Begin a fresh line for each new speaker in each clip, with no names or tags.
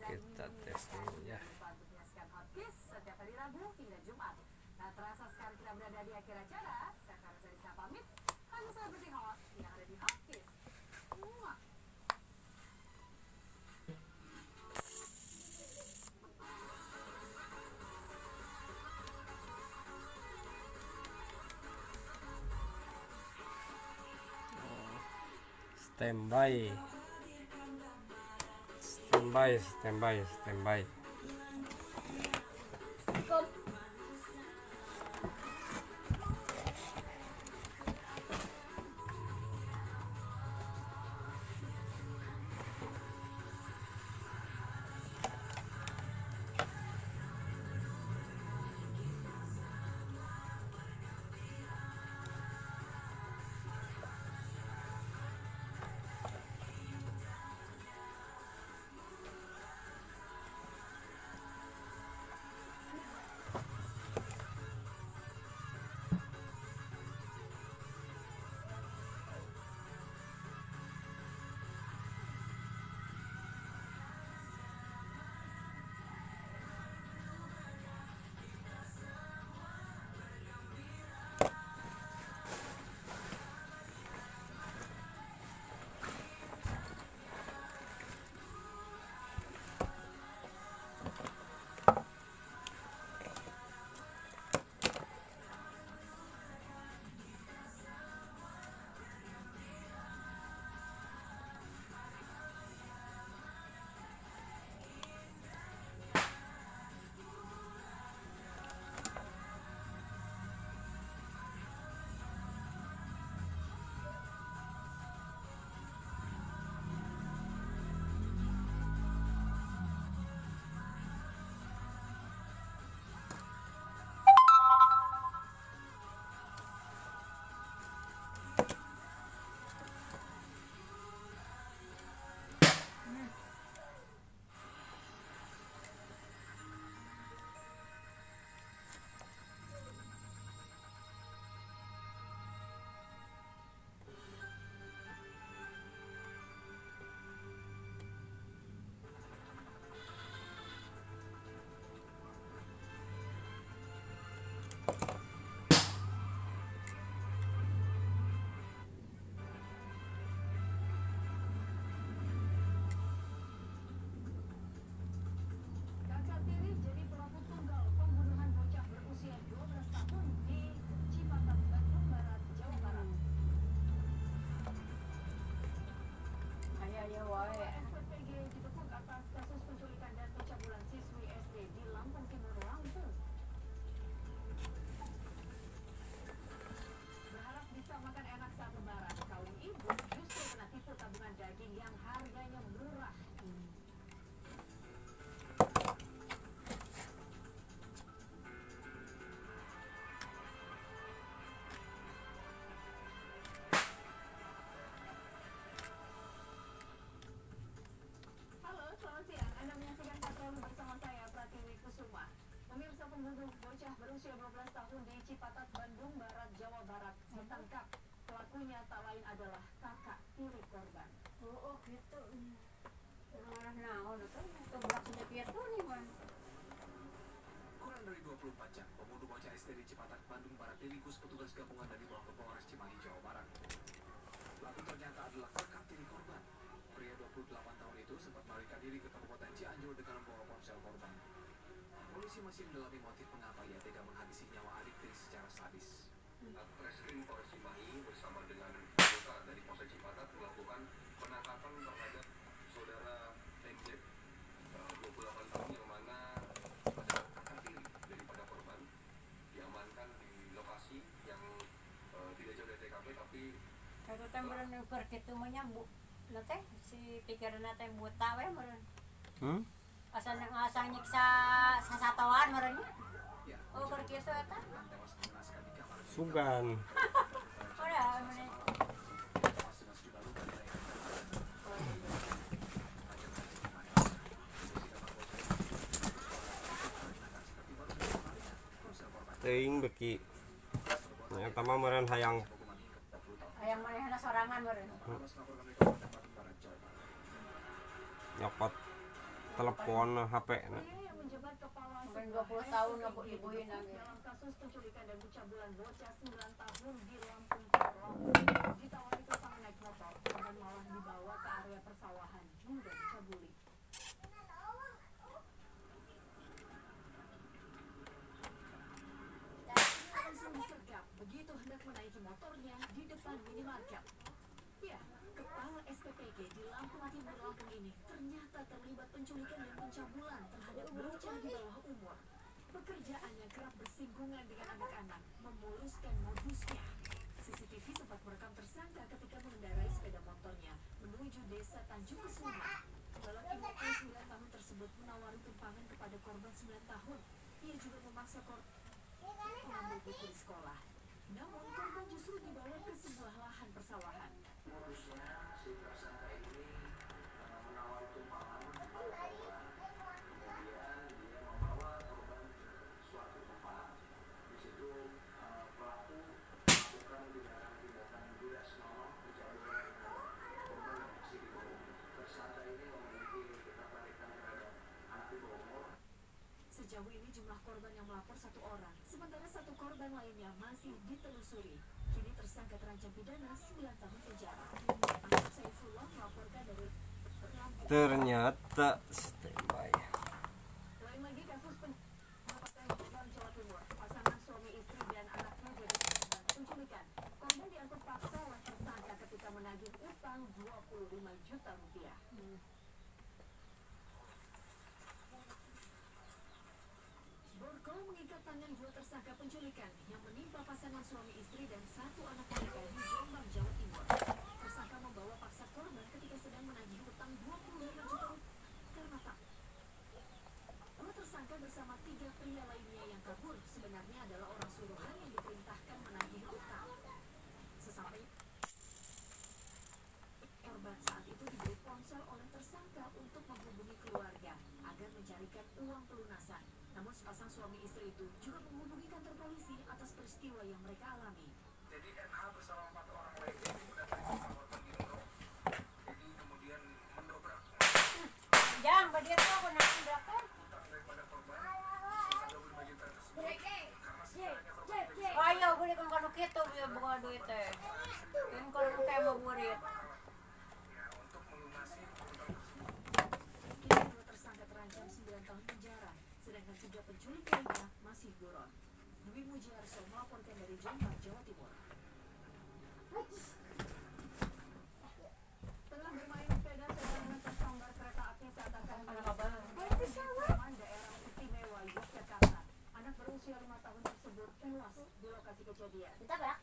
kita tes dulu ya.
Setiap hari Rabu hingga Jumat. Nah, terasa sekarang kita berada di akhir acara. Saya Sarisa pamit. Hanya seperti host yang ada di Hotkiss.
Standby.
Kakak tiri jadi pelaku tunggal pembunuhan bocah berusia 12 tahun di Cipatat, Bandung Barat, Jawa Barat. SPPG dibekuk atas kasus penculikan dan pencabulan siswi SD di Lampung Timur, Lampung. Berharap bisa makan enak saat lebaran, kaum ibu justru kena tipu tabungan daging yang harganya murah. Halo, selamat siang. Anda menyaksikan Patroli bersama saya, Pratiwi Kusuma. Pemirsa, pembunuh bocah berusia 12 tahun di Cipatat, Bandung Barat, Jawa Barat ditangkap. Pelakunya tak lain adalah kakak tiri korban.
Oh gitu. Naon itu? Tebak sedikit tuh nih, Bang.
Kurang dari 24 jam, pembunuh bocah SD di Cipatat, Bandung Barat diringkus petugas gabungan dari Polres Cimahi, Jawa Barat. Pelaku ternyata adalah kakak tiri korban. Pria 28 tahun itu sempat melarikan diri ke Kabupaten Cianjur dengan membawa ponsel korban. Polisi masih mendalami motif mengapa ia tega menghabisi nyawa adik tiri secara sadis. Reskrim Polres Cimahi bersama dengan anggota dari Polsek Cipatat melakukan penangkapan terhadap saudara MZ 28 tahun yang mana adalah kakak tiri daripada korban, diamankan di lokasi yang tidak jauh dari TKP, tapi
Kalau teh meureun ukur kitu mah nya bu. Lah teh si pikiranna teh buta we meureun. Asa nyiksa sasatoan meureun nya. Ukur kitu eta.
Sugan.
Ora meureun.
Teuing beki. Nah, eta mah meureun hayang
Hayang manehna sorangan meureun.
nyokot telepon HP na.
Pria yang menjabat kepala
Sampai
sebuah
20 tahun
SPG
ngebuin lagi.
dalam kasus penculikan dan pencabulan bocah 9 tahun di Lampung Timur. Ditawari pasangan naik motor, korban malah dibawa ke area persawahan hingga dicabuli. Langsung disergap begitu hendak menaiki motornya di depan minimarket. Ya, kepala SPPG di Lampung Timur Lampung ini ternyata terlibat penculikan dan pencabulan terhadap bocah di bawah umur. Pekerjaannya kerap bersinggungan dengan anak-anak, memuluskan modusnya. CCTV sempat merekam tersangka ketika mengendarai sepeda motornya menuju desa Tanjung Kesuma. Lelaki 9 tahun tersebut menawari tumpangan kepada korban 9 tahun. Ia juga memaksa korban mengambil buku di sekolah. Namun korban justru dibawa ke sebuah lahan persawahan.
Modusnya si tersangka ini menawar tumpangan kemudian dia membawa korban ke suatu tempat. Di situ pelaku melakukan tindakan tidak senonoh pencabulan korban yang masih di bawah umur. Tersangka ini memiliki ketertarikan terhadap anak di bawah umur.
Sejauh ini jumlah korban yang melapor 1 orang, sementara 1 korban lainnya masih ditelusuri. Kini tersangka terancam pidana 9 tahun penjara. Ahmad Saifullah melaporkan dari Lampung.
Ternyata standby.
Lain lagi kasus pencabulan Jawa Timur. Pasangan suami istri dan anaknya jadi korban penculikan. Korban diangkut paksa oleh tersangka ketika menagih utang 25 juta rupiah. Borgol mengikat tangan 2 tersangka penculikan yang menimpa pasangan suami istri dan 1 anak mereka di Jombang, Jawa Timur. Tersangka membawa paksa korban ketika sedang menagih utang 25 juta rupiah karena tak. 2 tersangka bersama 3 pria lainnya yang kabur sebenarnya adalah orang suruhan yang diperintahkan menagih utang. Sesampai korban saat itu diberi ponsel oleh tersangka untuk menghubungi keluarga agar mencarikan uang pelunasan. Namun sepasang suami istri itu juga menghubungi kantor polisi atas peristiwa yang mereka alami.
Jadi NH bersama 4 orang lainnya mendatangi rumah korban di Nurul. Jadi kemudian mendobrak
Jang, badia tuh aku nangis belakang.
utang daripada korban sebesar 25 juta tersebut karena sebenarnya korban tidak
Ayo, beli kan kalau gitu ya bukan duit teh. Kan kalau kayak mau murid.
ya untuk melunasi utang tersebut.
Kini 2 tersangka terancam 9 tahun penjara, sedangkan 3 penculik lainnya masih buron. Dwi Mujiarso melaporkan dari Jombang, Jawa Timur. Tengah bermain sepeda, seorang tersambar kereta api saat akan menuju Sleman, daerah istimewa Yogyakarta. Anak berusia 5 tahun tersebut tewas di lokasi kejadian.
Kita bak.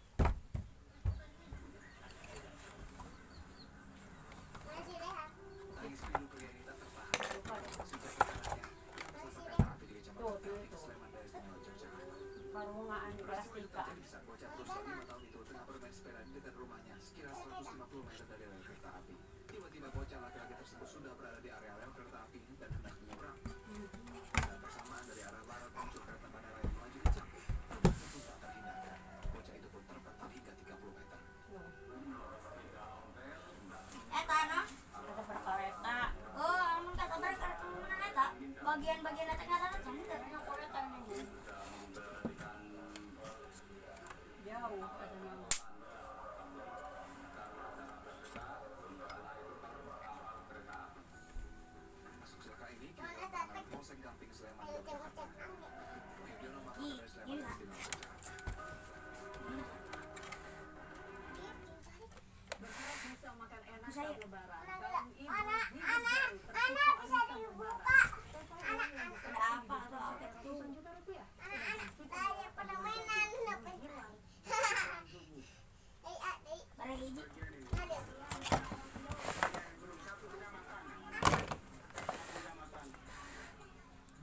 Tangis pilu pria ini tak tertahan sejak anaknya tersambar kereta api di Kecamatan Kantik, Sleman, daerah istimewa Yogyakarta.
Parungaan
Peristiwa itu
plastika.
terjadi saat bocah berusia 5 tahun itu tengah bermain sepeda di dekat rumahnya sekira 150 meter dari rel kereta api. Tiba-tiba bocah laki-laki tersebut sudah berada di area rel kereta api dan hendak menyeberang. Saat bersamaan dari arah barat muncul kereta bandara yang melaju kencang. Korban tentu tak terhindarkan. Bocah itu pun terpental hingga 30 meter.
Tanah.
Ada berkareta.
Oh, amun kata berkar kemudian eta bagian-bagian eta ngaranna cantik.
Ada kereta ini. Jauh katanya.
Kasus kecelakaan ini kini dalam penanganan Polsek Gamping, Sleman, Yogyakarta. Yudhoyono melaporkan dari Sleman, daerah istimewa Yogyakarta.
Berharap bisa makan enak
Saya-
saat lebaran.
Mana
Kaum ibu
Ana,
di
Ana,
Bengkulu
Ana
tertipu
bisa
angka
dibuka.
lebaran. Total uang yang bisa
Ada apa
dibeli
atau apa
ratusan
tuh?
juta rupiah.
Anak-anak,
Sedangkan si
tadi
pengelola
pada
tabungan
mainan,
jatuh
apa itu?
menghilang dalam tubuh.
Barang hiji. Ada.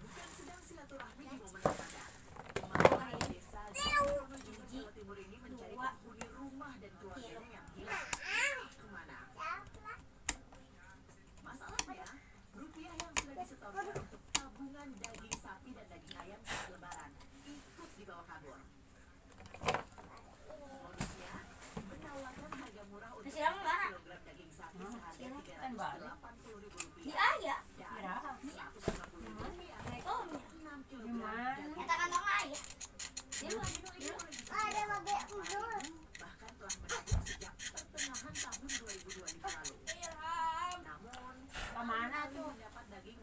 Bukan sedang silaturahmi di momen Ramadan. Kemarin desa menuju Jawa Timur ini mencari penghuni rumah dan keluarganya yang hilang. Kemana? Masalahnya, rupiah yang sudah disetorkan untuk tabungan daging sapi dan daging ayam saat lebaran ikut dibawa kabur. Modusnya, menawarkan harga murah untuk
Siapa, Mbak?
kilogram daging sapi seharga
Kan balik.
Rp380.000
Di ayah.
dan
Kira.
saat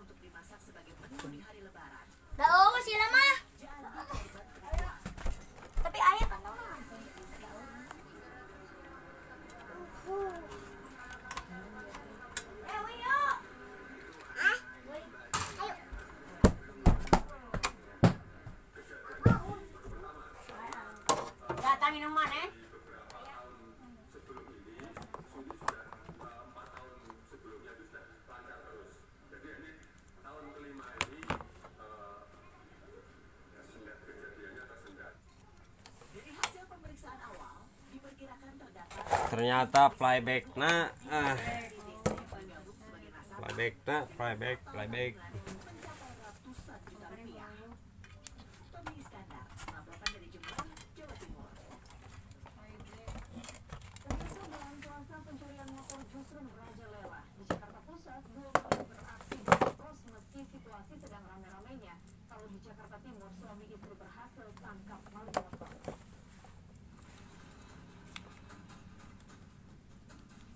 untuk dimasak sebagai menu di hari Lebaran.
Tahu sila mah.
Jadi korban terbuang.
Tapi ayah kan tahu mah. Wayo. Ah, woi. Ayo.
Datang minuman eh.
Dari hasil pemeriksaan awal, diperkirakan terdapat
Ternyata playback na
bergabung sebagai nasabah
playback.
mencapai ratusan juta rupiah. Tommy Iskandar melaporkan dari Jember, Jawa Timur. Pemirsa, dalam kuasa pencurian motor justru merajalela di Jakarta Pusat, 2 pelaku beraksi berkros meski situasi sedang rame-ramenya. Kalau di Jakarta Timur, suami istri berhasil tangkap maling motor.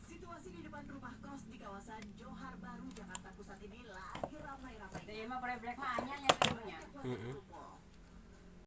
Situasi di depan rumah kos di kawasan Johar Baru, Jakarta Pusat ini lagi ramai-ramai.
Dia mah playback mah anyar yang punya.
Mm-mm.